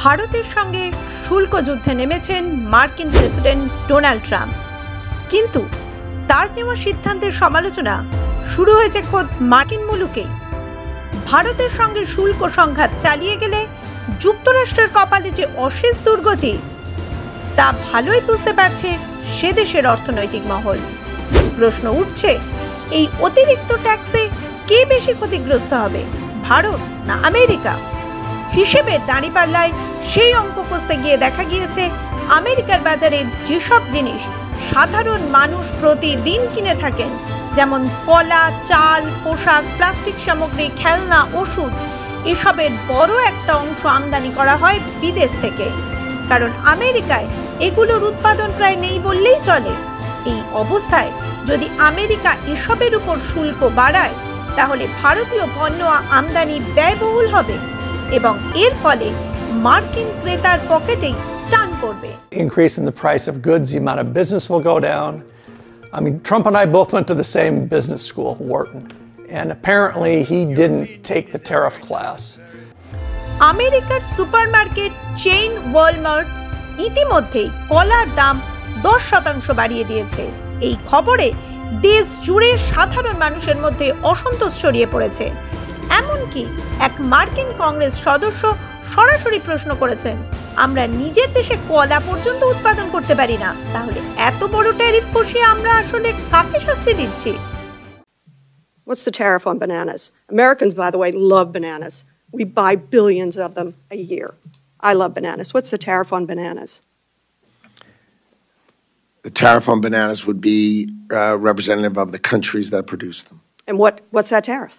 ভারতের সঙ্গে শুল্ক যুদ্ধে নেমেছেন মার্কিন প্রেসিডেন্ট ডোনাল্ড ট্রাম্প, কিন্তু তার নেওয়া সিদ্ধান্তের সমালোচনা শুরু হয়েছে খোদ মার্কিন মুলুকেই। ভারতের সঙ্গে শুল্ক সংঘাত চালিয়ে গেলে যুক্তরাষ্ট্রের কপালে যে অশেষ দুর্গতি তা ভালোই বুঝতে পারছে সে দেশের অর্থনৈতিক মহল। প্রশ্ন উঠছে, এই অতিরিক্ত ট্যাক্সে কে বেশি ক্ষতিগ্রস্ত হবে, ভারত না আমেরিকা? হিসেবের দাঁড়িপাল্লায় সেই অঙ্ক কষতে গিয়ে দেখা গিয়েছে আমেরিকার বাজারে যেসব জিনিস সাধারণ মানুষ প্রতিদিন কিনে থাকেন, যেমন কলা, চাল, পোশাক, প্লাস্টিক সামগ্রী, খেলনা, ওষুধ, এসবের বড় একটা অংশ আমদানি করা হয় বিদেশ থেকে। কারণ আমেরিকায় এগুলোর উৎপাদন প্রায় নেই বললেই চলে। এই অবস্থায় যদি আমেরিকা এসবের উপর শুল্ক বাড়ায়, তাহলে ভারতীয় পণ্য আমদানি ব্যয়বহুল হবে এবং এর ফলে মার্কিন ক্রেতার পকেটেই টান পড়বে। Increase in the price of goods, the amount of business will go down. I mean, Trump and I both went to the same business school, Wharton, and apparently he didn't take the tariff class. আমেরিকার supermarket chain Walmart ইতিমধ্যেই কলার দাম 10% বাড়িয়ে দিয়েছে। এই খবরে দেশ জুড়ে সাধারণ মানুষের মধ্যে অসন্তোষ ছড়িয়ে পড়েছে। এমনকি এক মার্কিন কংগ্রেস সদস্য সরাসরি প্রশ্ন করেছেন, আমরা নিজের দেশে কলা পর্যন্ত উৎপাদন করতে পারি না, তাহলে এত বড় ট্যারিফ বসিয়ে আমরা আসলে কাকে শাস্তি দিচ্ছি? What's the tariff on bananas? Americans, by the way, love bananas. We buy billions of them a year. I love bananas. What's the tariff on bananas? The tariff on bananas would be representative of the countries that produce them. And what's that tariff?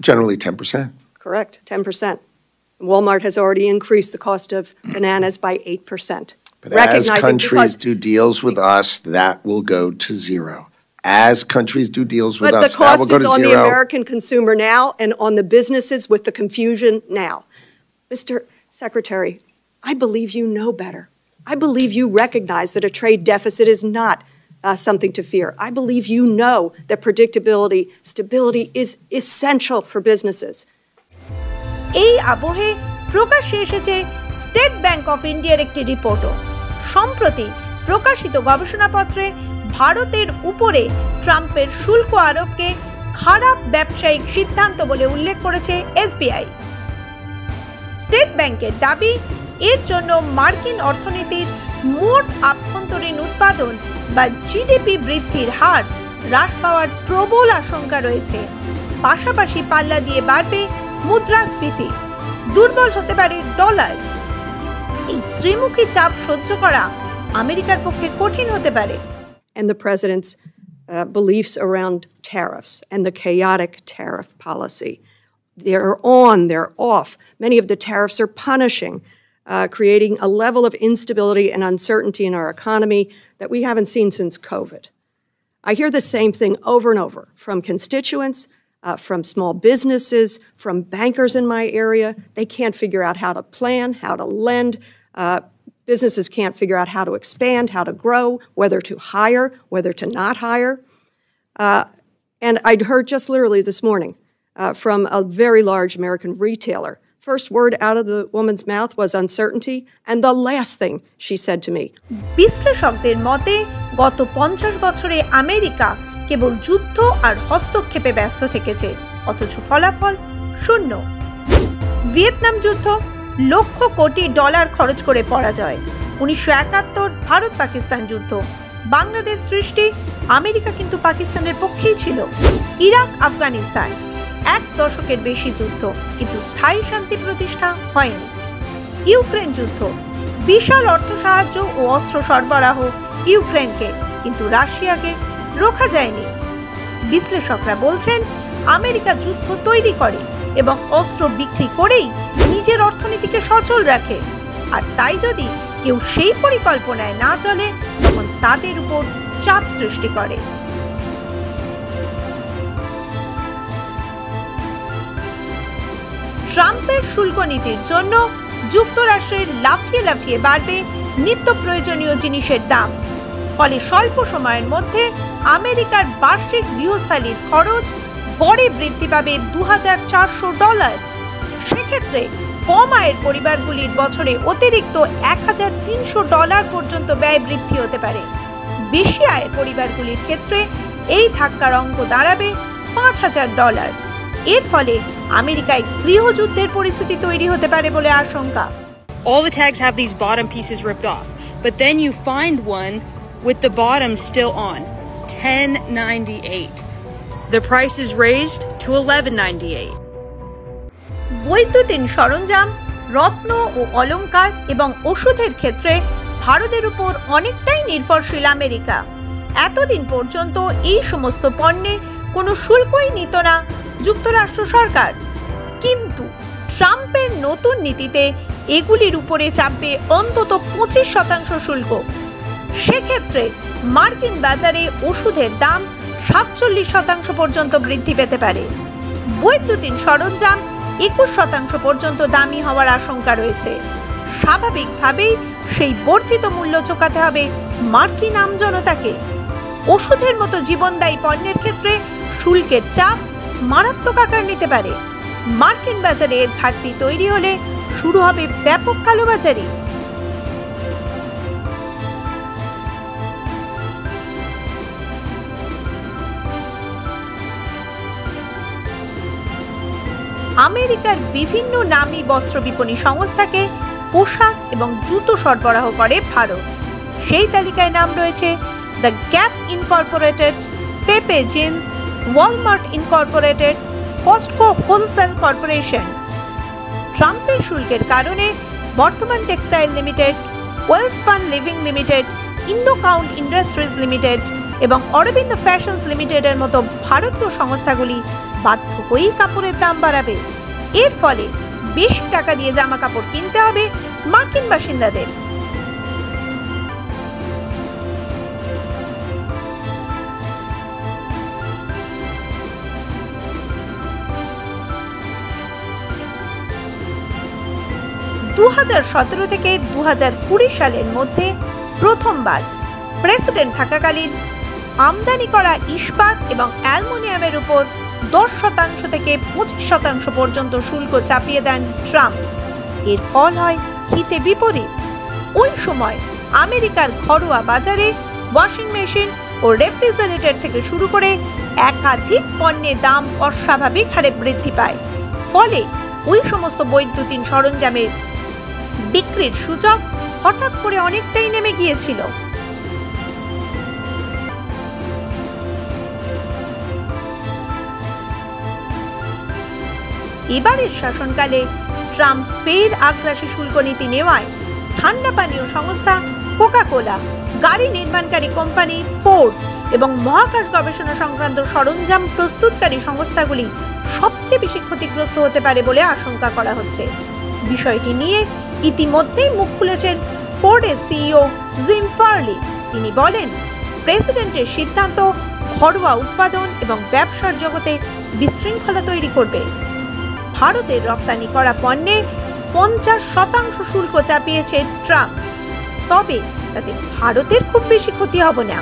Generally 10%. Correct, 10%. Walmart has already increased the cost of bananas by 8%. But as countries do deals with us, that will go to zero. As countries do deals with us, that will go to zero. But the cost is on the American consumer now and on the businesses with the confusion now. Mr. Secretary, I believe you know better. I believe you recognize that a trade deficit is not something to fear. I believe you know that predictability, stability is essential for businesses. এই আবহে প্রকাশ্যে এসেছে state bank of ইন্ডিয়ার একটি রিপোর্টও। সম্প্রতি প্রকাশিত গবেষণাপত্রে ভারতের উপরে ট্রাম্পের শুল্ক আরোপকে খারাপ ব্যবসায়িক সিদ্ধান্ত বলে উল্লেখ করেছে এসবিআই। স্টেট ব্যাংকের দাবি, এর জন্য মার্কিন অর্থনীতির মোট আভ্যন্তরীণ উৎপাদন বা জিডিপি বৃদ্ধির হার হ্রাস পাওয়ার প্রবল আশঙ্কা রয়েছে। পাশাপাশি পাল্লা দিয়ে বাড়বে মুদ্রাস্ফীতি, দুর্বল হতে পারে ডলার। এই ত্রিমুখী চাপ সহ্য করা আমেরিকার পক্ষে কঠিন হতে পারে। And the president's beliefs around tariffs and the chaotic tariff policy. They're on, they're off. Many of the tariffs are punishing, creating a level of instability and uncertainty in our economy that we haven't seen since COVID. I hear the same thing over and over from constituents, from small businesses, from bankers in my area. They can't figure out how to plan, how to lend. Businesses can't figure out how to expand, how to grow, whether to hire, whether to not hire. And I'd heard just literally this morning from a very large American retailer. First word out of the woman's mouth was uncertainty, and the last thing she said to me. বিশ্লেষকদের মতে গত 50 বছরে America কেবল যুদ্ধ আর হস্তক্ষেপে ব্যস্ত থেকেছে, অথচ ফলাফল শূন্য। ভিয়েতনাম যুদ্ধ লক্ষ কোটি ডলার খরচ করে পরাজয়, 1971 ভারত পাকিস্তান যুদ্ধ, বাংলাদেশ সৃষ্টি, আমেরিকা কিন্তু পাকিস্তানের পক্ষেই ছিল। ইরাক আফগানিস্তান, 1 দশকের বেশি যুদ্ধ, কিন্তু স্থায়ী শান্তি প্রতিষ্ঠা হয়নি। ইউক্রেন যুদ্ধ, বিশাল অর্থ সাহায্য ও অস্ত্র সরবরাহ ইউক্রেনকে, কিন্তু রাশিয়াকে রোখা যায়নি। বিশ্লেষকরা বলছেন আমেরিকা যুদ্ধ তৈরি করে এবং অস্ত্র বিক্রি করেই নিজের অর্থনীতিকে সচল রাখে, আর তাই যদি কেউ সেই পরিকল্পনায় না চলে, তখন তাদের উপর চাপ সৃষ্টি করে। ট্রাম্পের শুল্ক নীতির জন্য যুক্তরাষ্ট্রের লাফিয়ে লাফিয়ে বাড়বে নিত্য প্রয়োজনীয় জিনিসের দাম। ফলে স্বল্প সময়ের মধ্যে আমেরিকার বার্ষিক গৃহস্থালির খরচ গড়ে বৃদ্ধি পাবে $2,400। সেক্ষেত্রে কম আয়ের পরিবারগুলির বছরে অতিরিক্ত $1,300 পর্যন্ত ব্যয় বৃদ্ধি হতে পারে। বেশি আয়ের পরিবারগুলির ক্ষেত্রে এই ধাক্কার অঙ্ক দাঁড়াবে $5,000। এর ফলে আমেরিকায় গৃহযুদ্ধের পরিস্থিতি তৈরি হতে পারে বলে আশঙ্কা। All the tags have these bottom pieces ripped off, but then you find one with the bottom still on, $10.98. The price is raised to $11.98. বৈদ্যুতিন সরঞ্জাম, রত্ন ও অলংকার এবং ওষুধের ক্ষেত্রে ভারতের উপর অনেকটাই নির্ভরশীল আমেরিকা। এতদিন পর্যন্ত এই সমস্ত পণ্যে কোনো শুল্কই নিত না যুক্তরাষ্ট্র সরকার, কিন্তু ট্রাম্পের নতুন নীতিতে এগুলির উপরে চাপবে অন্তত 25% শুল্ক। সেক্ষেত্রে মার্কিন বাজারে ওষুধের দাম 47% পর্যন্ত বৃদ্ধি পেতে পারে। বৈদ্যুতিন সরঞ্জাম 21% পর্যন্ত দামি হওয়ার আশঙ্কা রয়েছে। স্বাভাবিকভাবেই সেই বর্ধিত মূল্য চোকাতে হবে মার্কিন আমজনতাকে। ওষুধের মতো জীবনদায়ী পণ্যের ক্ষেত্রে শুল্কের চাপ মারাত্মক আকার নিতে পারে। মার্কিন বাজারে এর ঘাটতি তৈরি হলে শুরু হবে ব্যাপক কালোবাজারি। আমেরিকার বিভিন্ন নামী বস্ত্র বিপণী সংস্থাকে পোশাক এবং জুতো সরবরাহ করে ভারত। সেই তালিকায় নাম রয়েছে the Gap incorporated, Pepe jeans, Walmart incorporated, Costco wholesale corporation. ট্রাম্পের শুল্কের কারণে বর্তমান textile limited, Welspun living limited, Indo Count industries limited এবং অরবিন্দ ফ্যাশনস লিমিটেডের মতো ভারতীয় সংস্থাগুলি বাধ্য হয়েই কাপড়ের দাম বাড়াবে। এর ফলে বেশি টাকা দিয়ে জামা কাপড় কিনতে হবে মার্কিন বাসিন্দাদের। (2017 থেকে 2020 সালের মধ্যে প্রথমবার প্রেসিডেন্ট থাকাকালীন আমদানি করা ইস্পাত এবং অ্যালুমিনিয়ামের উপর 10% থেকে 25% পর্যন্ত শুল্ক চাপিয়ে দেন ট্রাম্প। এর ফল হয় হিতে বিপরীত। ওই সময় আমেরিকার ঘরোয়া বাজারে ওয়াশিং মেশিন ও রেফ্রিজারেটর থেকে শুরু করে একাধিক পণ্যের দাম অস্বাভাবিক হারে বৃদ্ধি পায়। ফলে ওই সমস্ত বৈদ্যুতিন সরঞ্জামের বিক্রির সূচক হঠাৎ করে অনেকটাই নেমে গিয়েছিল। এবারের শাসনকালে ট্রাম্প ফের আগ্রাসী শুল্ক নীতি নেওয়ায় ঠান্ডা পানীয় সংস্থা কোকা-কোলা, গাড়ি নির্মাণকারী কোম্পানি ফোর্ড এবং মহাকাশ গবেষণা সংক্রান্ত সরঞ্জাম প্রস্তুতকারী সংস্থাগুলি সবচেয়ে বেশি ক্ষতিগ্রস্ত হতে পারে বলে আশঙ্কা করা হচ্ছে। বিষয়টি নিয়ে ইতিমধ্যেই মুখ খুলেছেন ফোর্ডের সিইও জিম ফার্লি। তিনি বলেন, প্রেসিডেন্টের সিদ্ধান্ত ঘরোয়া উৎপাদন এবং ব্যবসার জগতে বিশৃঙ্খলা তৈরি করবে। ভারতের রপ্তানি করা পণ্যে 50% শুল্ক চাপিয়েছে ট্রাম্প। তবে তাতে ভারতের খুব বেশি ক্ষতি হবে না,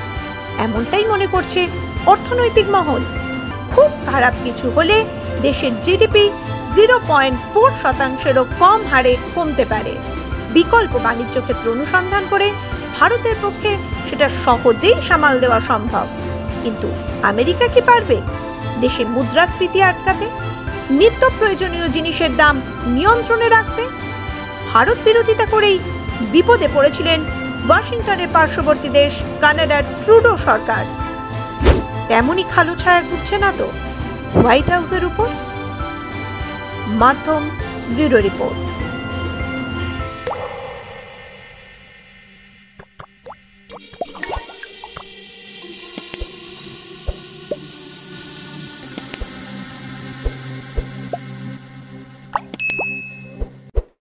এমনটাই মনে করছে অর্থনৈতিক মহল। খুব খারাপ কিছু হলে দেশের জিডিপি 0.4%-এরও কম হারে কমতে পারে। বিকল্প বাণিজ্য ক্ষেত্র অনুসন্ধান করে ভারতের পক্ষে সেটা সহজেই সামাল দেওয়া সম্ভব। কিন্তু আমেরিকা কি পারবে দেশে মুদ্রাস্ফীতি আটকাতে, নিত্য প্রয়োজনীয় জিনিসের দাম নিয়ন্ত্রণে রাখতে? ভারত বিরোধিতা করেই বিপদে পড়েছিলেন ওয়াশিংটনের পার্শ্ববর্তী দেশ কানাডার ট্রুডো সরকার। তেমনই খালো ছায়া ঘুরছে না তো হোয়াইট হাউসের উপর? মাধ্যম ব্যুরো রিপোর্ট।